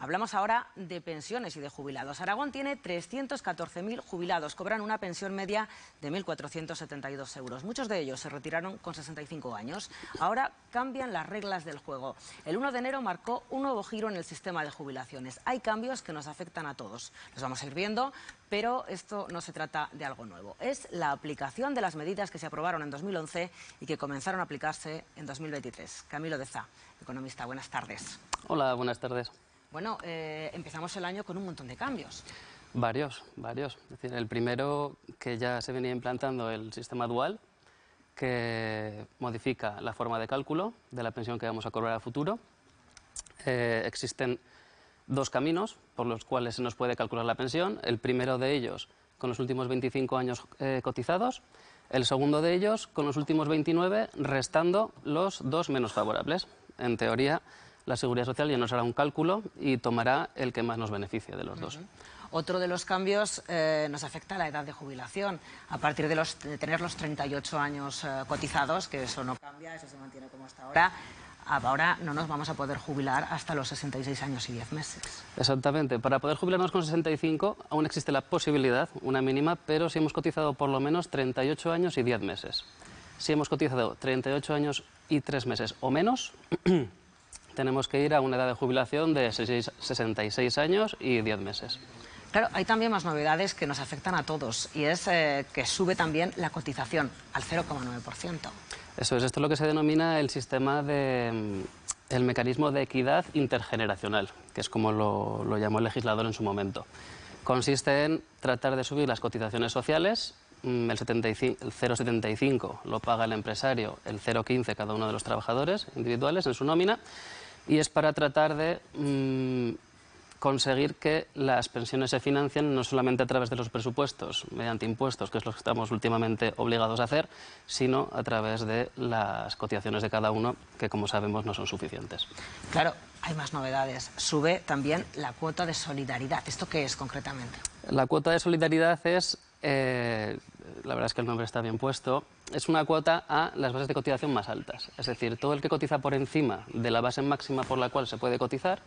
Hablamos ahora de pensiones y de jubilados. Aragón tiene 314.000 jubilados, cobran una pensión media de 1.472 euros. Muchos de ellos se retiraron con 65 años. Ahora cambian las reglas del juego. El 1 de enero marcó un nuevo giro en el sistema de jubilaciones. Hay cambios que nos afectan a todos. Los vamos a ir viendo, pero esto no se trata de algo nuevo. Es la aplicación de las medidas que se aprobaron en 2011 y que comenzaron a aplicarse en 2023. Camilo Deza, economista, buenas tardes. Hola, buenas tardes. Bueno, empezamos el año con un montón de cambios. Varios. Es decir, el primero, que ya se venía implantando el sistema dual, que modifica la forma de cálculo de la pensión que vamos a cobrar a futuro. Existen dos caminos por los cuales se nos puede calcular la pensión. El primero de ellos con los últimos 25 años cotizados. El segundo de ellos con los últimos 29, restando los dos menos favorables. En teoría, la Seguridad Social ya nos hará un cálculo y tomará el que más nos beneficie de los dos. Otro de los cambios nos afecta a la edad de jubilación. A partir de tener los 38 años cotizados, que eso no cambia, eso se mantiene como hasta ahora, ahora no nos vamos a poder jubilar hasta los 66 años y 10 meses. Exactamente. Para poder jubilarnos con 65 aún existe la posibilidad, una mínima, pero si hemos cotizado por lo menos 38 años y 10 meses. Si hemos cotizado 38 años y 3 meses o menos, tenemos que ir a una edad de jubilación de 66 años y 10 meses. Claro, hay también más novedades que nos afectan a todos y es que sube también la cotización al 0,9%. Eso es, esto es lo que se denomina el sistema el mecanismo de equidad intergeneracional, que es como lo llamó el legislador en su momento. Consiste en tratar de subir las cotizaciones sociales. El 0,75 lo paga el empresario, el 0,15 cada uno de los trabajadores individuales en su nómina, y es para tratar de conseguir que las pensiones se financien no solamente a través de los presupuestos, mediante impuestos, que es lo que estamos últimamente obligados a hacer, sino a través de las cotizaciones de cada uno, que como sabemos no son suficientes. Claro, hay más novedades. Sube también la cuota de solidaridad. ¿Esto qué es concretamente? La cuota de solidaridad es, la verdad es que el nombre está bien puesto, es una cuota a las bases de cotización más altas. Es decir, todo el que cotiza por encima de la base máxima por la cual se puede cotizar,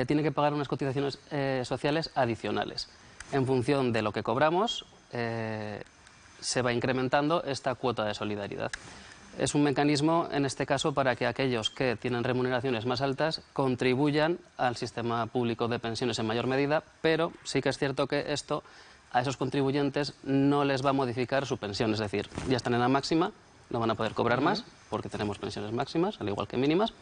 tiene que pagar unas cotizaciones sociales adicionales. En función de lo que cobramos, se va incrementando esta cuota de solidaridad. Es un mecanismo, en este caso, para que aquellos que tienen remuneraciones más altas contribuyan al sistema público de pensiones en mayor medida, pero sí que es cierto que esto a esos contribuyentes no les va a modificar su pensión. Es decir, ya están en la máxima, no van a poder cobrar más, porque tenemos pensiones máximas, al igual que mínimas,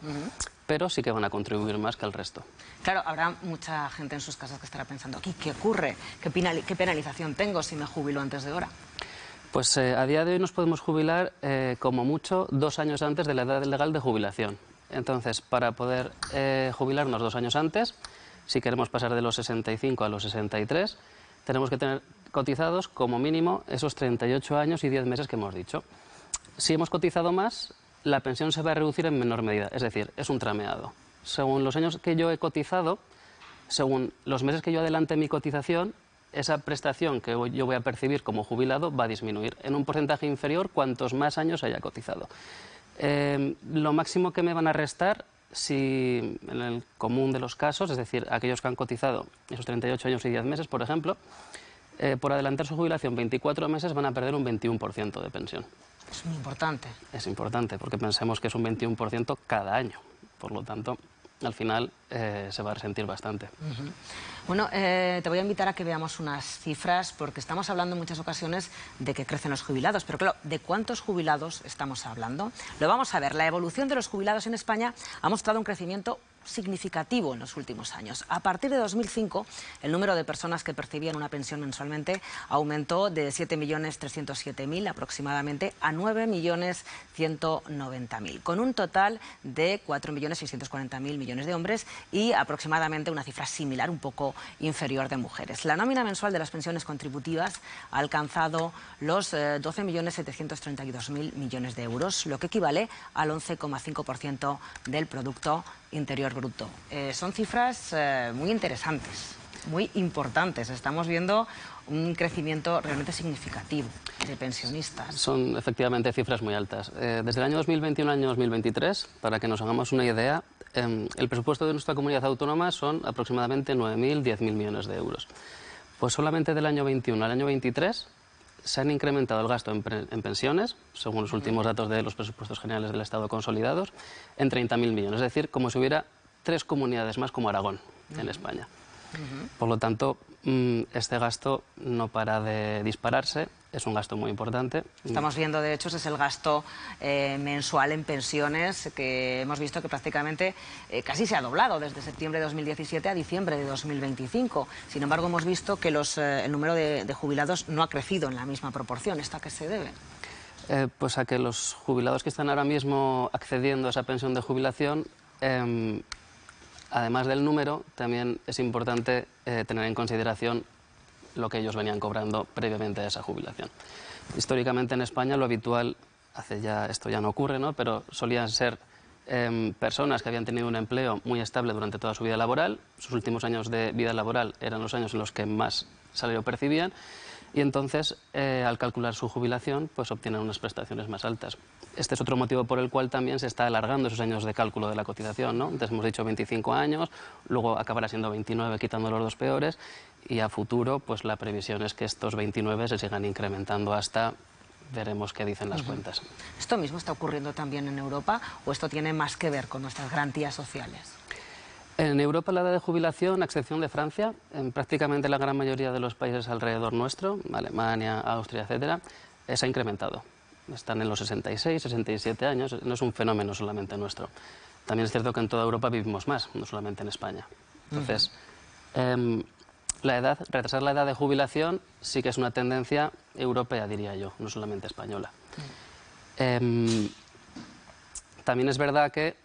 pero sí que van a contribuir más que el resto. Claro, habrá mucha gente en sus casas que estará pensando, aquí, ¿qué ocurre? ¿Qué penalización tengo si me jubilo antes de hora? Pues a día de hoy nos podemos jubilar como mucho 2 años antes de la edad legal de jubilación. Entonces, para poder jubilarnos 2 años antes, si queremos pasar de los 65 a los 63, tenemos que tener cotizados como mínimo esos 38 años y 10 meses que hemos dicho. Si hemos cotizado más, la pensión se va a reducir en menor medida, es decir, es un trameado. Según los años que yo he cotizado, según los meses que yo adelante mi cotización, esa prestación que yo voy a percibir como jubilado va a disminuir en un porcentaje inferior cuantos más años haya cotizado. Lo máximo que me van a restar, si en el común de los casos, es decir, aquellos que han cotizado esos 38 años y 10 meses, por ejemplo, por adelantar su jubilación 24 meses van a perder un 21% de pensión. Es muy importante. Es importante, porque pensemos que es un 21% cada año. Por lo tanto, al final se va a resentir bastante. Bueno, te voy a invitar a que veamos unas cifras, porque estamos hablando en muchas ocasiones de que crecen los jubilados, pero claro, ¿de cuántos jubilados estamos hablando? Lo vamos a ver. La evolución de los jubilados en España ha mostrado un crecimiento significativo en los últimos años. A partir de 2005, el número de personas que percibían una pensión mensualmente aumentó de 7.307.000 aproximadamente a 9.190.000, con un total de 4.640.000 millones de hombres y aproximadamente una cifra similar, un poco inferior, de mujeres. La nómina mensual de las pensiones contributivas ha alcanzado los 12.732.000 millones de euros, lo que equivale al 11,5% del Producto Interior Bruto. Son cifras muy interesantes, muy importantes. Estamos viendo un crecimiento realmente significativo de pensionistas. Son efectivamente cifras muy altas. Desde el año 2021 al año 2023, para que nos hagamos una idea, el presupuesto de nuestra comunidad autónoma son aproximadamente 9.000, 10.000 millones de euros. Pues solamente del año 21 al año 23 se han incrementado el gasto en pensiones, según los últimos datos de los presupuestos generales del Estado consolidados, en 30.000 millones. Es decir, como si hubiera 3 comunidades más como Aragón en España. Por lo tanto, este gasto no para de dispararse, es un gasto muy importante. Estamos viendo, de hecho, ese es el gasto mensual en pensiones, que hemos visto que prácticamente casi se ha doblado desde septiembre de 2017 a diciembre de 2025. Sin embargo, hemos visto que el número de jubilados no ha crecido en la misma proporción. ¿Esto a qué se debe? Pues a que los jubilados que están ahora mismo accediendo a esa pensión de jubilación, además del número, también es importante tener en consideración lo que ellos venían cobrando previamente a esa jubilación. Históricamente en España lo habitual, esto ya no ocurre, ¿no?, pero solían ser personas que habían tenido un empleo muy estable durante toda su vida laboral, sus últimos años de vida laboral eran los años en los que más salario percibían, y entonces, al calcular su jubilación, pues obtienen unas prestaciones más altas. Este es otro motivo por el cual también se está alargando esos años de cálculo de la cotización, ¿no? Antes hemos dicho 25 años, luego acabará siendo 29 quitando los 2 peores, y a futuro pues la previsión es que estos 29 se sigan incrementando hasta, veremos qué dicen las cuentas. ¿Esto mismo está ocurriendo también en Europa o esto tiene más que ver con nuestras garantías sociales? En Europa la edad de jubilación, a excepción de Francia, en prácticamente la gran mayoría de los países alrededor nuestro, Alemania, Austria, etcétera, se ha incrementado. Están en los 66, 67 años, no es un fenómeno solamente nuestro. También es cierto que en toda Europa vivimos más, no solamente en España. Entonces, retrasar la edad de jubilación sí que es una tendencia europea, diría yo, no solamente española. También es verdad que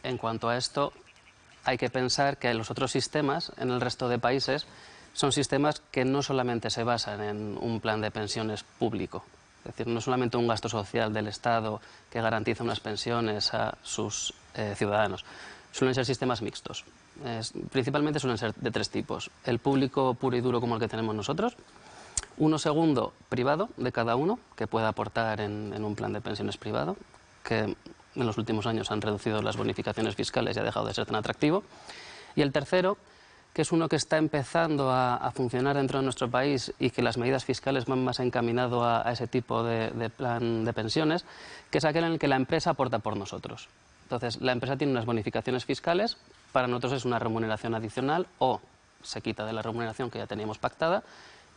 en cuanto a esto, hay que pensar que los otros sistemas en el resto de países son sistemas que no solamente se basan en un plan de pensiones público, es decir, no solamente un gasto social del Estado que garantiza unas pensiones a sus ciudadanos, suelen ser sistemas mixtos. Principalmente suelen ser de 3 tipos. El público puro y duro como el que tenemos nosotros, uno segundo privado de cada uno, que pueda aportar en un plan de pensiones privado, que en los últimos años han reducido las bonificaciones fiscales y ha dejado de ser tan atractivo. Y el tercero, que es uno que está empezando a funcionar dentro de nuestro país y que las medidas fiscales van más encaminado a ese tipo de plan de pensiones, que es aquel en el que la empresa aporta por nosotros. Entonces, la empresa tiene unas bonificaciones fiscales, para nosotros es una remuneración adicional o se quita de la remuneración que ya teníamos pactada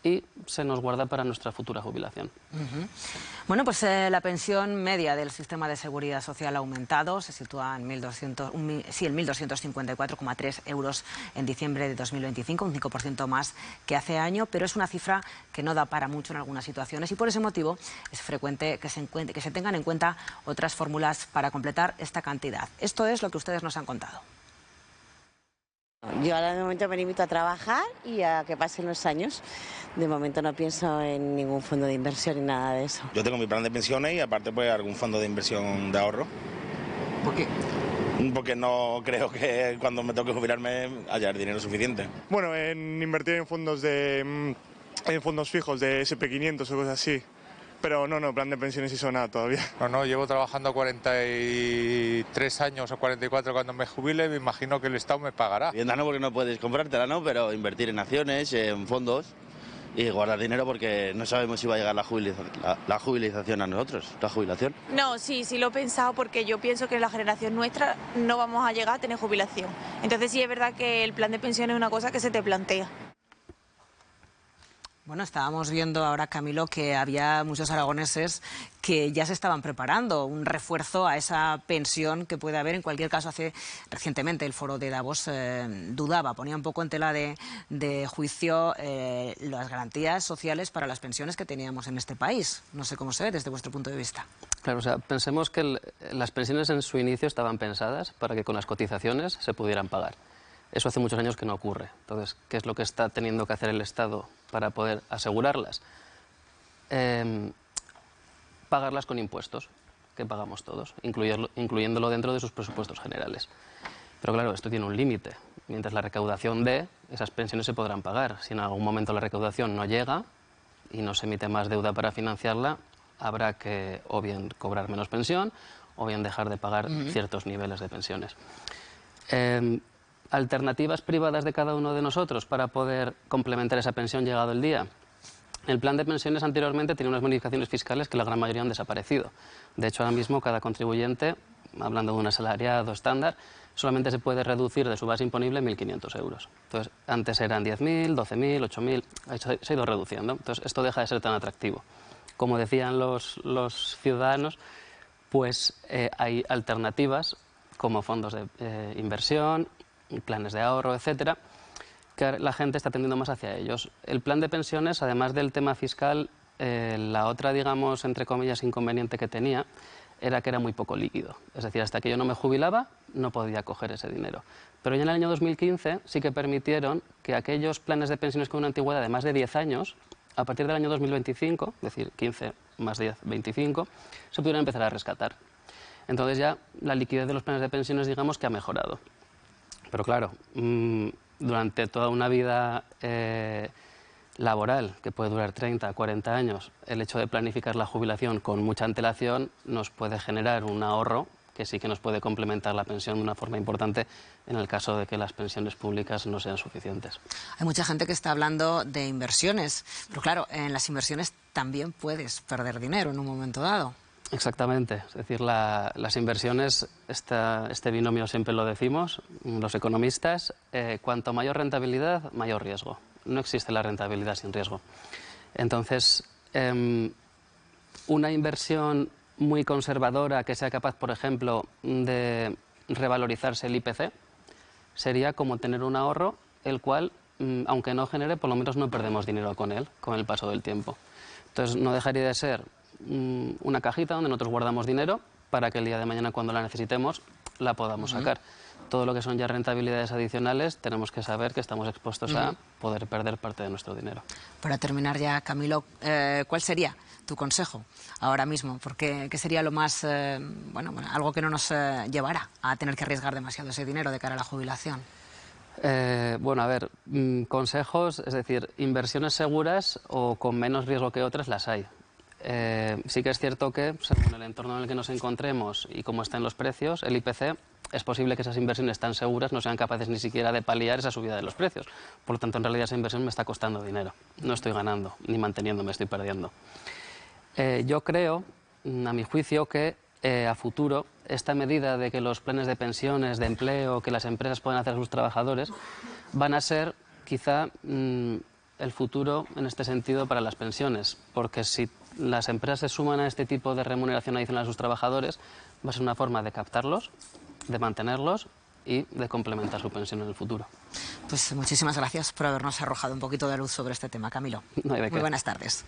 y se nos guarda para nuestra futura jubilación. Bueno, pues la pensión media del sistema de seguridad social ha aumentado, se sitúa en 1.254,3 euros en diciembre de 2025, un 5% más que hace año, pero es una cifra que no da para mucho en algunas situaciones y por ese motivo es frecuente que se tengan en cuenta otras fórmulas para completar esta cantidad. Esto es lo que ustedes nos han contado. Yo ahora de momento me limito a trabajar y a que pasen los años. De momento no pienso en ningún fondo de inversión ni nada de eso. Yo tengo mi plan de pensiones y aparte pues algún fondo de inversión de ahorro. ¿Por qué? Porque no creo que cuando me toque jubilarme haya el dinero suficiente. Bueno, en invertir en fondos fijos de SP500 o cosas así. Pero no, plan de pensiones y eso nada todavía. No, llevo trabajando 43 años o 44 cuando me jubile, me imagino que el Estado me pagará. Vivienda no, porque no puedes comprártela, ¿no? Pero invertir en acciones, en fondos y guardar dinero porque no sabemos si va a llegar la jubilación a nosotros, la jubilación. No, sí lo he pensado porque yo pienso que la generación nuestra no vamos a llegar a tener jubilación. Entonces sí es verdad que el plan de pensiones es una cosa que se te plantea. Bueno, estábamos viendo ahora, Camilo, que había muchos aragoneses que ya se estaban preparando un refuerzo a esa pensión que puede haber. En cualquier caso, recientemente el foro de Davos ponía un poco en tela de juicio las garantías sociales para las pensiones que teníamos en este país. No sé cómo se ve desde vuestro punto de vista. Claro, o sea, pensemos que las pensiones en su inicio estaban pensadas para que con las cotizaciones se pudieran pagar. Eso hace muchos años que no ocurre. Entonces, ¿qué es lo que está teniendo que hacer el Estado para poder asegurarlas? Pagarlas con impuestos, que pagamos todos, incluyéndolo dentro de sus presupuestos generales. Pero claro, esto tiene un límite. Mientras la recaudación dé, esas pensiones se podrán pagar. Si en algún momento la recaudación no llega y no se emite más deuda para financiarla, habrá que o bien cobrar menos pensión o bien dejar de pagar ciertos niveles de pensiones. Alternativas privadas de cada uno de nosotros para poder complementar esa pensión llegado el día. El plan de pensiones anteriormente tenía unas bonificaciones fiscales que la gran mayoría han desaparecido. De hecho, ahora mismo cada contribuyente, hablando de un asalariado estándar, solamente se puede reducir de su base imponible 1.500 euros. Entonces, antes eran 10.000, 12.000, 8.000, se ha ido reduciendo. Entonces, esto deja de ser tan atractivo. Como decían los ciudadanos, pues hay alternativas como fondos de inversión, planes de ahorro, etcétera, que la gente está tendiendo más hacia ellos. El plan de pensiones, además del tema fiscal, la otra, digamos, entre comillas, inconveniente que tenía era que era muy poco líquido. Es decir, hasta que yo no me jubilaba, no podía coger ese dinero. Pero ya en el año 2015 sí que permitieron que aquellos planes de pensiones con una antigüedad de más de 10 años, a partir del año 2025, es decir, 15 más 10, 25, se pudieran empezar a rescatar. Entonces ya la liquidez de los planes de pensiones, digamos, que ha mejorado. Pero claro, durante toda una vida laboral, que puede durar 30, 40 años, el hecho de planificar la jubilación con mucha antelación nos puede generar un ahorro que sí que nos puede complementar la pensión de una forma importante en el caso de que las pensiones públicas no sean suficientes. Hay mucha gente que está hablando de inversiones, pero claro, en las inversiones también puedes perder dinero en un momento dado. Exactamente, es decir, las inversiones, este binomio siempre lo decimos, los economistas, cuanto mayor rentabilidad, mayor riesgo. No existe la rentabilidad sin riesgo. Entonces, una inversión muy conservadora que sea capaz, por ejemplo, de revalorizarse el IPC, sería como tener un ahorro, el cual, aunque no genere, por lo menos no perdemos dinero con él, con el paso del tiempo. Entonces, no dejaría de ser una cajita donde nosotros guardamos dinero para que el día de mañana, cuando la necesitemos, la podamos sacar. Todo lo que son ya rentabilidades adicionales, tenemos que saber que estamos expuestos a poder perder parte de nuestro dinero. Para terminar ya, Camilo, ¿cuál sería tu consejo ahora mismo? Porque ¿qué sería lo más, algo que no nos llevara a tener que arriesgar demasiado ese dinero de cara a la jubilación? Bueno, a ver, consejos, es decir, inversiones seguras o con menos riesgo que otras las hay. Sí que es cierto que, según el entorno en el que nos encontremos y cómo están los precios, el IPC, es posible que esas inversiones tan seguras no sean capaces ni siquiera de paliar esa subida de los precios. Por lo tanto, en realidad esa inversión me está costando dinero. No estoy ganando, ni manteniéndome, estoy perdiendo. Yo creo, a mi juicio, que a futuro esta medida de que los planes de pensiones, de empleo, que las empresas puedan hacer a sus trabajadores, van a ser quizá el futuro en este sentido para las pensiones, porque si las empresas se suman a este tipo de remuneración adicional a sus trabajadores, va a ser una forma de captarlos, de mantenerlos y de complementar su pensión en el futuro. Pues muchísimas gracias por habernos arrojado un poquito de luz sobre este tema, Camilo. No hay de qué. Muy buenas tardes.